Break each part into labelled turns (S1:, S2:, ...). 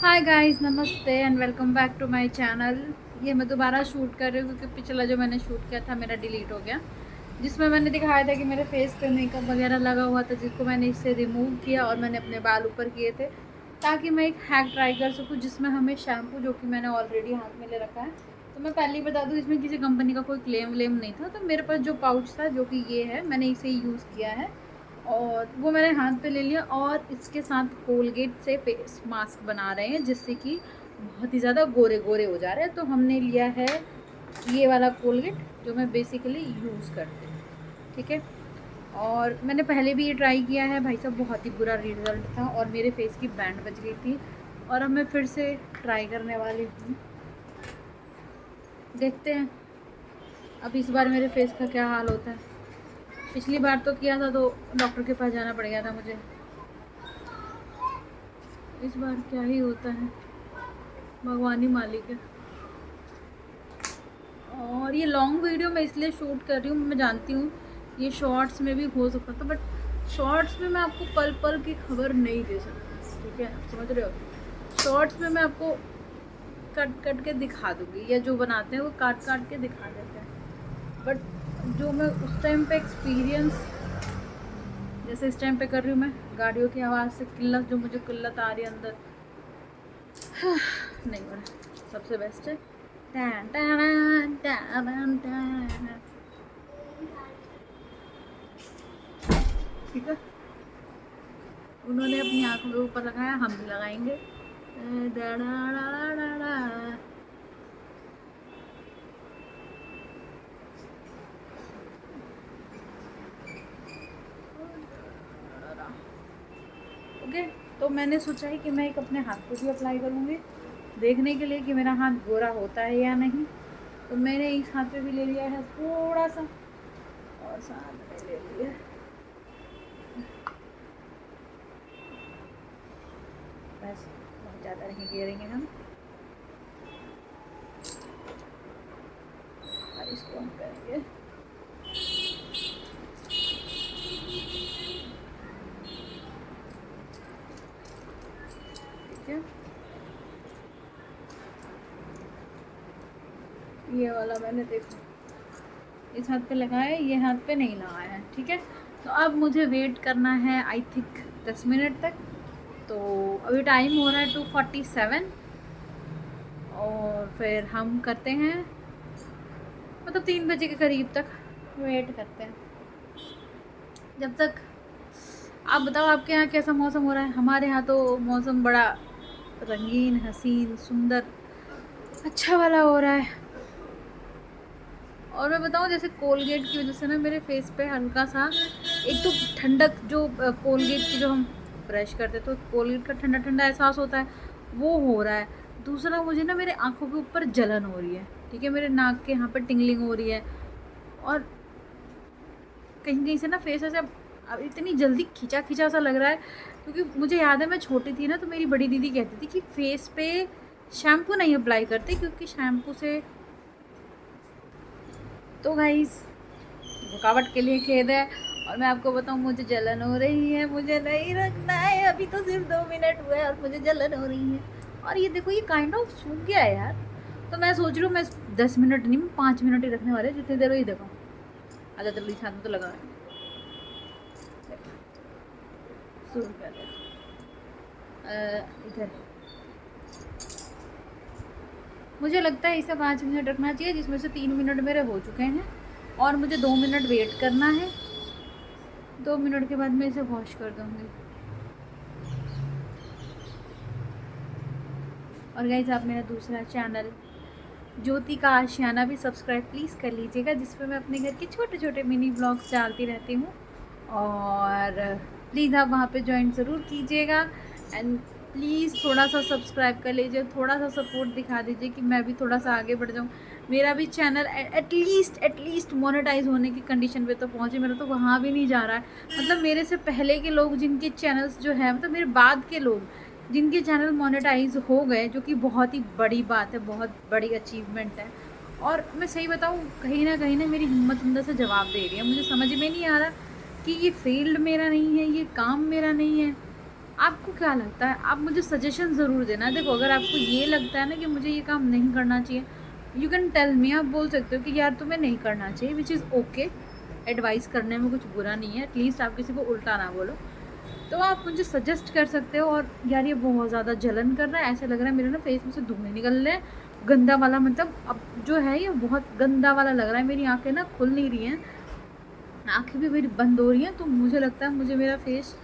S1: हाय guys, नमस्ते and welcome back to my channel. ये मैं दोबारा शूट कर रही हूँ क्योंकि पिछला जो मैंने शूट किया था मेरा डिलीट हो गया, जिसमें मैंने दिखाया था कि मेरे फेस पे मेकअप वगैरह लगा हुआ था, जिसको मैंने इससे रिमूव किया और मैंने अपने बाल ऊपर किए थे ताकि मैं एक हैक ट्राई कर सकूँ जिसमें हमें शैम्पू, जो कि मैंने ऑलरेडी हाथ में ले रखा है। तो मैं पहले ही बता दूँ, इसमें किसी कंपनी का कोई क्लेम व्लेम नहीं था। तो मेरे पास जो पाउच था, जो कि ये है, मैंने इसे यूज़ किया है और वो मैंने हाथ पे ले लिया। और इसके साथ कोलगेट से फेस मास्क बना रहे हैं जिससे कि बहुत ही ज़्यादा गोरे गोरे हो जा रहे हैं। तो हमने लिया है ये वाला कोलगेट जो मैं बेसिकली यूज़ करती हूँ, ठीक है। और मैंने पहले भी ये ट्राई किया है भाई साहब, बहुत ही बुरा रिज़ल्ट था और मेरे फेस की बैंड बज गई थी। और अब मैं फिर से ट्राई करने वाली हूँ, देखते हैं अब इस बार मेरे फेस का क्या हाल होता है। पिछली बार तो किया था तो डॉक्टर के पास जाना पड़ गया था मुझे, इस बार क्या ही होता है, भगवान ही मालिक है। और ये लॉन्ग वीडियो मैं इसलिए शूट कर रही हूँ, मैं जानती हूँ ये शॉर्ट्स में भी हो सकता था, बट शॉर्ट्स में मैं आपको पल पल की खबर नहीं दे सकती, ठीक है, समझ रहे हो। शॉर्ट्स में मैं आपको कट कट के दिखा दूँगी, या जो बनाते हैं वो काट काट के दिखा देते हैं, बट जो मैं उस टाइम पे एक्सपीरियंस, जैसे इस टाइम पे कर रही हूँ मैं, गाड़ियों की आवाज़ से किल्लत, जो मुझे किल्लत आ रही है अंदर, नहीं हो रहा, सबसे बेस्ट है। Tan tan tan tan. ठीक है, उन्होंने अपनी आँखों के ऊपर लगाया, हम भी लगाएंगे। ओके, तो मैंने सोचा है कि मैं एक अपने हाथ को भी अप्लाई करूँगी देखने के लिए कि मेरा हाथ गोरा होता है या नहीं। तो मैंने इस हाथ पे भी ले लिया है थोड़ा सा, और साथ में ले लिया, बस बहुत ज़्यादा नहीं गिरेंगे हम। और इसको हम करेंगे, ठीक है। ये वाला मैंने देखो इस हाथ पे लगाया है, ये हाथ पे नहीं लगाया है, ठीक है। तो अब मुझे वेट करना है आई थिंक 10 मिनट तक। तो अभी टाइम हो रहा है 2:47 और फिर हम करते हैं, मतलब 3 बजे के करीब तक वेट करते हैं। जब तक आप बताओ आपके यहाँ कैसा मौसम हो रहा है। हमारे यहाँ तो मौसम बड़ा रंगीन, हसीन, सुंदर, अच्छा वाला हो रहा है। और मैं बताऊँ, जैसे कोलगेट की वजह से ना मेरे फेस पे हल्का सा, एक तो ठंडक, जो कोलगेट की जो हम ब्रश करते तो कोलगेट का ठंडा ठंडा एहसास होता है, वो हो रहा है। दूसरा, मुझे ना मेरे आँखों के ऊपर जलन हो रही है, ठीक है, मेरे नाक के यहाँ पर टिंगलिंग हो रही है। और कहीं कहीं से ना फेस ऐसे अब इतनी जल्दी खिंचा खिंचा सा लग रहा है, क्योंकि मुझे याद है मैं छोटी थी ना, तो मेरी बड़ी दीदी कहती थी कि फेस पे शैम्पू नहीं अप्लाई करते क्योंकि शैम्पू से, तो गाइस रुकावट के लिए खेद है। और मैं आपको बताऊं, मुझे जलन हो रही है, मुझे नहीं रखना है, अभी तो सिर्फ 2 मिनट हुए और मुझे जलन हो रही है। और ये देखो, ये काइंड ऑफ सूख गया है यार। तो मैं सोच रही हूँ मैं 10 मिनट नहीं, 5 मिनट ही रखने वाले, जितनी देर ही देखो। आधा जल्दी साथ में तो लगा सूख गया इधर। मुझे लगता है इसे 5 मिनट रखना चाहिए, जिसमें से 3 मिनट मेरे हो चुके हैं और मुझे 2 मिनट वेट करना है। 2 मिनट के बाद मैं इसे वॉश कर दूँगी। और गाइस, आप मेरा दूसरा चैनल ज्योति का आशियाना भी सब्सक्राइब प्लीज़ कर लीजिएगा, जिस पर मैं अपने घर के छोटे छोटे मिनी ब्लॉग्स डालती रहती हूँ। और प्लीज़ आप वहाँ पे ज्वाइन ज़रूर कीजिएगा एंड प्लीज़ थोड़ा सा सब्सक्राइब कर लीजिए, थोड़ा सा सपोर्ट दिखा दीजिए कि मैं भी थोड़ा सा आगे बढ़ जाऊँ। मेरा भी चैनल एटलीस्ट मोनेटाइज होने की कंडीशन पे तो पहुँचे। मेरा तो वहाँ भी नहीं जा रहा है, मतलब मेरे से पहले के लोग जिनके चैनल्स जो है, मतलब मेरे बाद के लोग जिनके चैनल मोनेटाइज हो गए, जो कि बहुत ही बड़ी बात है, बहुत बड़ी अचीवमेंट है। और मैं सही बताऊँ, कहीं ना मेरी हिम्मत अंदर से जवाब दे रही है। मुझे समझ में नहीं आ रहा कि ये फील्ड मेरा नहीं है, ये काम मेरा नहीं है। आपको क्या लगता है? आप मुझे सजेशन ज़रूर देना। देखो अगर आपको ये लगता है ना कि मुझे ये काम नहीं करना चाहिए, यू कैन टेल मी, आप बोल सकते हो कि यार तुम्हें नहीं करना चाहिए, विच इज़ ओके। एडवाइस करने में कुछ बुरा नहीं है, एटलीस्ट आप किसी को उल्टा ना बोलो। तो आप मुझे सजेस्ट कर सकते हो। और यार ये बहुत ज़्यादा जलन कर रहा है, ऐसा लग रहा है मेरे ना फेस में से धुएँ निकल रहे हैं, गंदा वाला, मतलब अब जो है ये बहुत गंदा वाला लग रहा है। मेरी आँखें ना खुल नहीं रही हैं, आँखें भी मेरी बंद हो रही हैं। तो मुझे लगता है मुझे मेरा फेस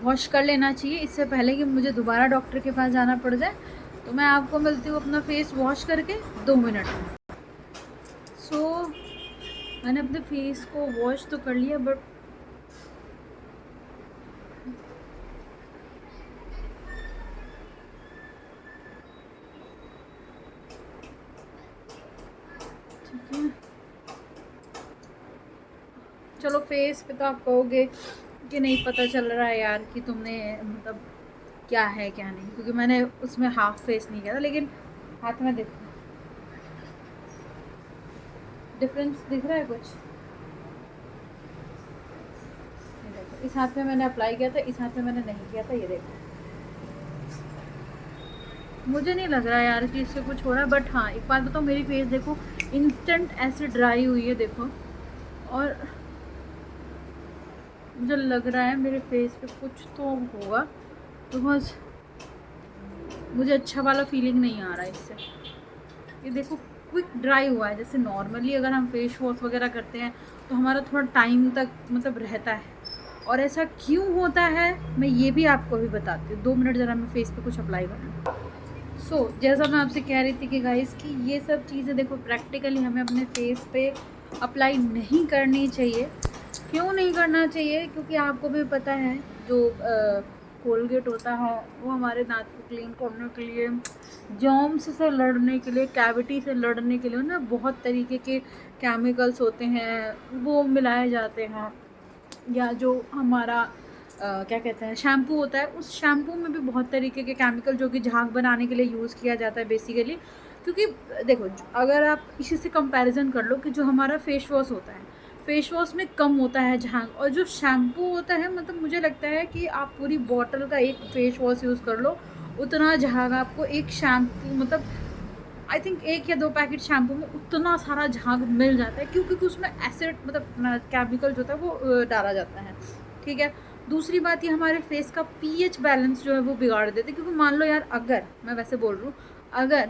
S1: वॉश कर लेना चाहिए इससे पहले कि मुझे दोबारा डॉक्टर के पास जाना पड़ जाए। तो मैं आपको मिलती हूँ अपना फेस वॉश करके 2 मिनट में। मैंने अपने फेस को वॉश तो कर लिया, बट ठीक है, चलो फेस पे तो आप कहोगे कि नहीं पता चल रहा है यार कि तुमने मतलब क्या है क्या नहीं, क्योंकि मैंने उसमें हाफ फेस नहीं किया था। लेकिन हाथ में देखो डिफरेंस दिख रहा है कुछ? ये देखो, इस हाथ में मैंने अप्लाई किया था, इस हाथ में मैंने नहीं किया था। ये देखो, मुझे नहीं लग रहा यार कि इससे कुछ हो रहा है। बट हाँ एक बात बताओ, मेरी फेस देखो इंस्टेंट ऐसे ड्राई हुई है, देखो। और मुझे लग रहा है मेरे फेस पे कुछ तो होगा, बिकॉज मुझे अच्छा वाला फीलिंग नहीं आ रहा है इससे। ये देखो क्विक ड्राई हुआ है। जैसे नॉर्मली अगर हम फेस वॉश वगैरह करते हैं तो हमारा थोड़ा टाइम तक मतलब रहता है, और ऐसा क्यों होता है मैं ये भी आपको अभी बताती हूँ। 2 मिनट ज़रा मैं फेस पे कुछ अप्लाई करना। जैसा मैं आपसे कह रही थी कि गाइस कि ये सब चीज़ें देखो प्रैक्टिकली हमें अपने फेस पे अप्लाई नहीं करनी चाहिए। क्यों नहीं करना चाहिए? क्योंकि आपको भी पता है जो कोलगेट होता है वो हमारे दांत को क्लीन करने के लिए, जर्म्स से लड़ने के लिए, कैविटी से लड़ने के लिए ना बहुत तरीके के केमिकल्स होते हैं वो मिलाए जाते हैं। या जो हमारा क्या कहते हैं शैम्पू होता है, उस शैम्पू में भी बहुत तरीके के केमिकल जो कि झाग बनाने के लिए यूज़ किया जाता है बेसिकली। क्योंकि देखो अगर आप इसी से कंपैरिजन कर लो कि जो हमारा फेस वॉश होता है, फेस वॉश में कम होता है झाग, और जो शैम्पू होता है मतलब मुझे लगता है कि आप पूरी बॉटल का एक फेस वॉश यूज़ कर लो उतना झाग आपको एक शैम्पू मतलब आई थिंक 1 या 2 पैकेट शैम्पू में उतना सारा झाग मिल जाता है, क्योंकि उसमें एसिड मतलब केमिकल जो होता है वो डाला जाता है। ठीक है, दूसरी बात ये हमारे फेस का पीएच बैलेंस जो है वो बिगाड़ देते हैं। क्योंकि मान लो यार अगर मैं वैसे बोल रही हूँ, अगर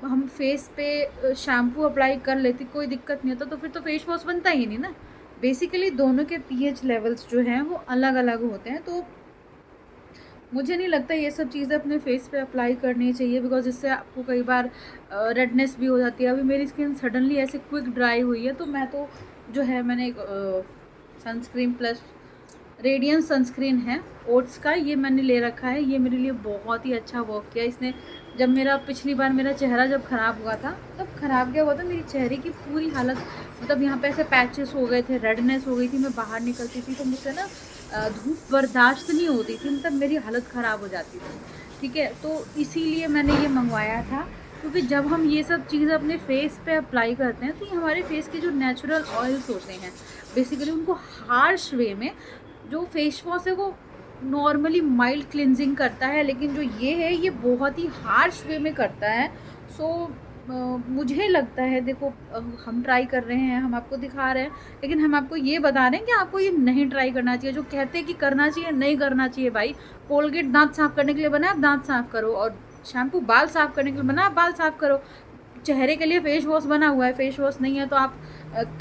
S1: हम फेस पे शैम्पू अप्लाई कर लेती कोई दिक्कत नहीं होता, तो फिर तो फेस वॉश बनता ही नहीं ना। बेसिकली दोनों के पीएच लेवल्स जो हैं वो अलग अलग होते हैं। तो मुझे नहीं लगता ये सब चीज़ें अपने फेस पे अप्लाई करनी चाहिए, बिकॉज इससे आपको कई बार रेडनेस भी हो जाती है। अभी मेरी स्किन सडनली ऐसे क्विक ड्राई हुई है, तो मैं तो जो है मैंने एक सनस्क्रीन प्लस रेडियंस सनस्क्रीन है ओट्स का, ये मैंने ले रखा है। ये मेरे लिए बहुत ही अच्छा वर्क किया इसने। जब मेरा पिछली बार मेरा चेहरा जब ख़राब हुआ था, तब ख़राब क्या हुआ था, मेरी चेहरे की पूरी हालत मतलब यहाँ पे ऐसे पैचेस हो गए थे, रेडनेस हो गई थी। मैं बाहर निकलती थी तो मुझसे ना धूप बर्दाश्त नहीं होती थी, मतलब मेरी हालत ख़राब हो जाती थी। ठीक है, तो इसीलिए मैंने ये मंगवाया था। क्योंकि जब हम ये सब चीज़ें अपने फेस पे अप्लाई करते हैं तो ये हमारे फेस के जो नेचुरल ऑयल्स होते हैं बेसिकली उनको हार्श वे में, जो फेस वॉश है वो नॉर्मली माइल्ड क्लिनजिंग करता है, लेकिन जो ये है ये बहुत ही हार्श वे में करता है। मुझे लगता है देखो हम ट्राई कर रहे हैं, हम आपको दिखा रहे हैं, लेकिन हम आपको ये बता रहे हैं कि आपको ये नहीं ट्राई करना चाहिए। जो कहते हैं कि करना चाहिए, नहीं करना चाहिए भाई। कोलगेट दांत साफ़ करने के लिए बना, आप दांत साफ़ करो, और शैम्पू बाल साफ़ करने के लिए बना, आप बाल साफ़ करो। चेहरे के लिए फेस वॉश बना हुआ है, फेस वॉश नहीं है तो आप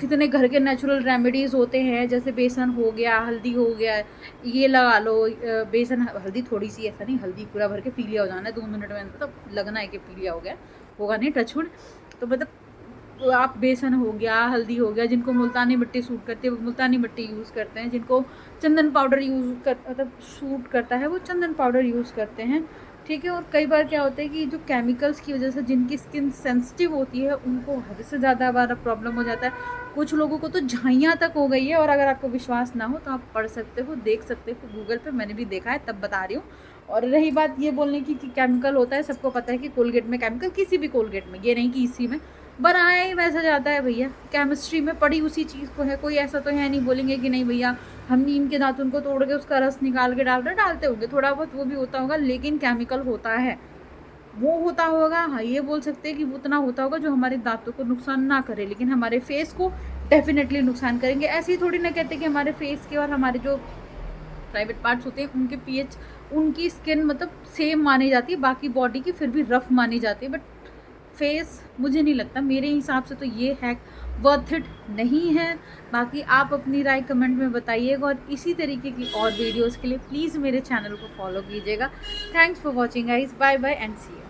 S1: कितने घर के नेचुरल रेमेडीज़ होते हैं, जैसे बेसन हो गया, हल्दी हो गया, ये लगा लो। बेसन हल्दी थोड़ी सी, ऐसा नहीं हल्दी पूरा भर के पी लिया हो जाना है 2 मिनट में, मतलब लगना है कि पी लिया हो गया, होगा नहीं टचवुड। तो मतलब आप बेसन हो गया, हल्दी हो गया, जिनको मुल्तानी मिट्टी सूट करती है वो मुल्तानी मिट्टी यूज़ करते हैं, जिनको चंदन पाउडर मतलब सूट करता है वो चंदन पाउडर यूज़ करते हैं। ठीक है, और कई बार क्या होता है कि जो केमिकल्स की वजह से जिनकी स्किन सेंसिटिव होती है उनको हद से ज़्यादा बार प्रॉब्लम हो जाता है। कुछ लोगों को तो झाइयाँ तक हो गई है। और अगर आपको विश्वास ना हो तो आप पढ़ सकते हो, देख सकते हो गूगल पे, मैंने भी देखा है तब बता रही हूँ। और रही बात ये बोलने की कि केमिकल होता है, सबको पता है कि कोलगेट में केमिकल, किसी भी कोलगेट में, ये नहीं कि इसी में बनाया ही वैसा जाता है भैया। केमिस्ट्री में पढ़ी उसी चीज़ को है, कोई ऐसा तो है नहीं बोलेंगे कि नहीं भैया हम नीम के दातुन को तोड़ के उसका रस निकाल के डालते होंगे, थोड़ा बहुत वो भी होता होगा, लेकिन केमिकल होता है, वो होता होगा। हाँ, ये बोल सकते हैं कि वो उतना होता होगा जो हमारे दांतों को नुकसान ना करे, लेकिन हमारे फेस को डेफिनेटली नुकसान करेंगे। ऐसे ही थोड़ी ना कहते कि हमारे फेस के और हमारे जो प्राइवेट पार्ट्स होते हैं उनके पीएच, उनकी स्किन मतलब सेम मानी जाती है, बाकी बॉडी की फिर भी रफ मानी जाती है, बट फेस मुझे नहीं लगता, मेरे हिसाब से तो ये हैक वर्थ इट नहीं है। बाकी आप अपनी राय कमेंट में बताइएगा, और इसी तरीके की और वीडियोस के लिए प्लीज़ मेरे चैनल को फॉलो कीजिएगा। Thanks for watching guys, bye bye and see you.